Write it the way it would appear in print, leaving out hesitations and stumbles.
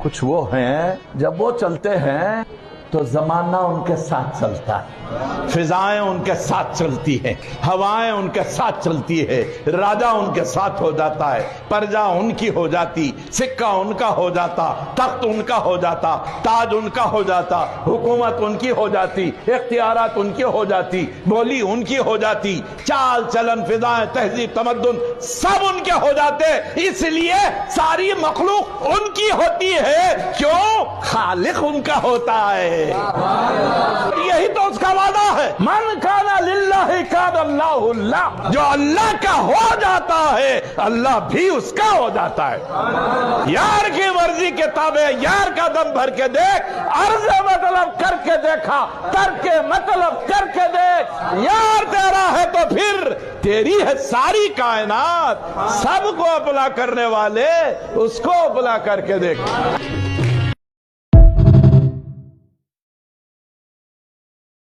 कुछ वो हैं जब वो चलते हैं तो जमाना उनके साथ चलता है, फिजाएं उनके साथ चलती हैं, हवाएं उनके साथ चलती है, राजा उनके साथ हो जाता है, प्रजा उनकी हो जाती, सिक्का उनका हो जाता, तख्त उनका हो जाता, ताज उनका हो जाता, हुकूमत उनकी हो जाती, इख्तियारात उनकी हो जाती, बोली उनकी हो जाती, चाल चलन फिजाएं तहजीब तमद्दुन सब उनके हो जाते। इसलिए सारी मखलूक उनकी होती है। क्यों? खालिक उनका होता है। यही तो उसका वादा है, मन काना लिल्लाहि काना अल्लाहु लह। जो अल्लाह का हो जाता है अल्लाह भी उसका हो जाता है। यार की मर्जी के ताबे यार का दम भर के देख, अर्ज मतलब करके देखा, तर्क मतलब करके देख। यार तेरा है तो फिर तेरी है सारी कायनात। सबको अपना करने वाले उसको अपना करके देख।